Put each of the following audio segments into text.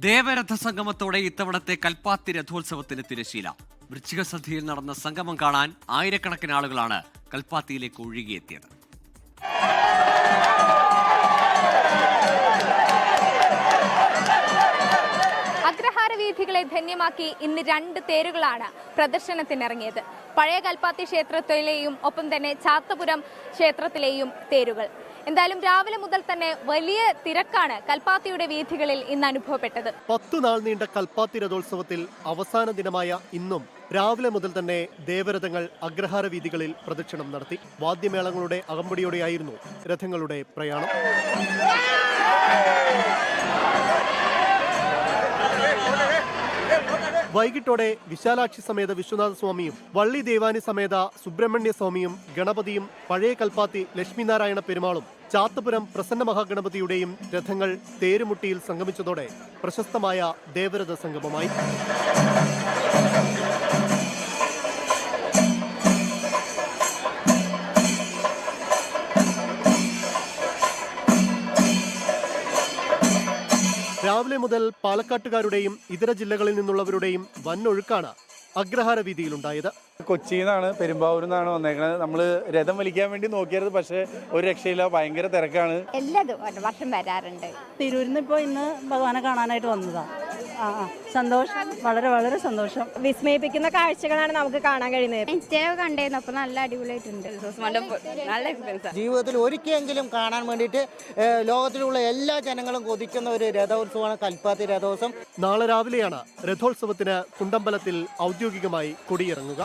ദേവരഥ സംഗമത്തോടെ ഇത്തവണത്തെ കൽപ്പാത്തി രഥോത്സവത്തിന് തിരശീല. വൃശ്ചിക സദ്യയിൽ നടന്ന സംഗമം കാണാൻ ആയിരക്കണക്കിന് ആളുകളാണ് കൽപ്പാത്തിയിലേക്ക് ഒഴുകിയെത്തിയത്. അഗ്രഹാരവീഥികളെ ധന്യമാക്കി ഇന്ന് 2 തേരുകളാണ് പ്രദർശനത്തിനിറങ്ങിയത്. പഴയ കൽപ്പാത്തി ക്ഷേത്രത്തിലെയും ഒപ്പം തന്നെ ചാത്തപുരം ക്ഷേത്രത്തിലെയും തേരുകൾ. എന്തായാലും രാവിലെ മുതൽ തന്നെ വലിയ തിരക്കാണ് കൽപ്പാത്തിയുടെ വീഥികളിൽ ഇന്ന് അനുഭവപ്പെട്ടത്. 10 നാൾ നീണ്ട കൽപ്പാത്തി രഥോത്സവത്തിൽ അവസാന ദിനമായ ഇന്നും രാവിലെ മുതൽ തന്നെ ദേവരഥങ്ങൾ അഗ്രഹാര വീഥികളിൽ പ്രദക്ഷിണം നടത്തി. വാദ്യമേളങ്ങളുടെ അകമ്പടിയോടെയായിരുന്നു രഥങ്ങളുടെ പ്രയാണം. വൈകിട്ടോടെ വിശാലാക്ഷി സമേത വിശ്വനാഥ സ്വാമിയും വള്ളി ദേവാനി സമേത സുബ്രഹ്മണ്യ സ്വാമിയും ഗണപതിയും പഴയ കൽപ്പാത്തി ലക്ഷ്മിനാരായണ പെരുമാളും ചാത്തപുരം പ്രസന്ന മഹാഗണപതിയുടെയും രഥങ്ങൾ തേരുമുട്ടിയിൽ സംഗമിച്ചതോടെ പ്രശസ്തമായ ദേവരഥ സംഗമമായി. രാവിലെ മുതൽ പാലക്കാട്ടുകാരുടെയും ഇതര ജില്ലകളിൽ നിന്നുള്ളവരുടെയും വന്നൊഴുക്കാണ് അഗ്രഹാര വീതിയിലുണ്ടായത്. കൊച്ചിയിൽ നിന്നാണ്, പെരുമ്പാവൂരിൽ നിന്നാണ് വന്നേക്കുന്നത്. നമ്മൾ രഥം വലിക്കാൻ വേണ്ടി നോക്കിയത്, പക്ഷേ ഒരു രക്ഷയില്ല, ഭയങ്കര തിരക്കാണ്. എല്ലാ വർഷം വരാറുണ്ട്. തിരൂരിൽ നിന്ന് ഇപ്പോൾ ഇന്ന് ഭഗവാനെ കാണാനായിട്ട് വന്നതാണ്. സന്തോഷം, വളരെ വളരെ സന്തോഷം. വിസ്മയിപ്പിക്കുന്ന കാഴ്ചകളാണ് നമുക്ക് കാണാൻ കഴിയുന്നത്. ഇൻസ്റ്റയിൽ കണ്ടിരുന്നു, അപ്പോൾ നല്ല അടിപൊളിയായിട്ടുണ്ട്. നല്ല എക്സ്പീരിയൻസ്. ജീവിതത്തിൽ ഒരിക്കലെങ്കിലും കാണാൻ വേണ്ടിയിട്ട് ലോകത്തിലുള്ള എല്ലാ ജനങ്ങളും കൊതിക്കുന്ന ഒരു രഥോത്സവമാണ് കൽപ്പാത്തി രഥോത്സവം. നാളെ രാവിലെയാണ് രഥോത്സവത്തിന് കുണ്ടമ്പലത്തിൽ ഔദ്യോഗികമായി കൊടിയിറങ്ങുക.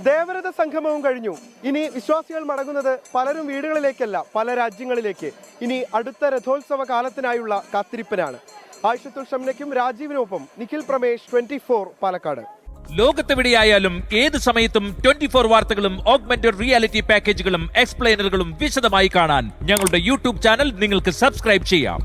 ദേവരഥ സംഗമവും കഴിഞ്ഞു. ഇനി വിശ്വാസികൾ മടങ്ങുന്നത് പലരും വീടുകളിലേക്കല്ല, പല രാജ്യങ്ങളിലേക്ക്. ഇനി അടുത്ത രഥോത്സവ കാലത്തിനായുള്ള കാത്തിരിപ്പിനാണ്. ആയിഷത്തുൽ ഷംനയ്ക്കും രാജീവിനൊപ്പം നിഖിൽ പ്രമേഷ്, 24 പാലക്കാട്. ലോകത്തെവിടെയായാലും ഏത് സമയത്തും 24 വാർത്തകളും ഓഗ്മെന്റഡ് റിയാലിറ്റി പാക്കേജുകളും എക്സ്പ്ലെയിനറുകളും വിശദമായി കാണാൻ ഞങ്ങളുടെ യൂട്യൂബ് ചാനൽ നിങ്ങൾക്ക് സബ്സ്ക്രൈബ് ചെയ്യാം.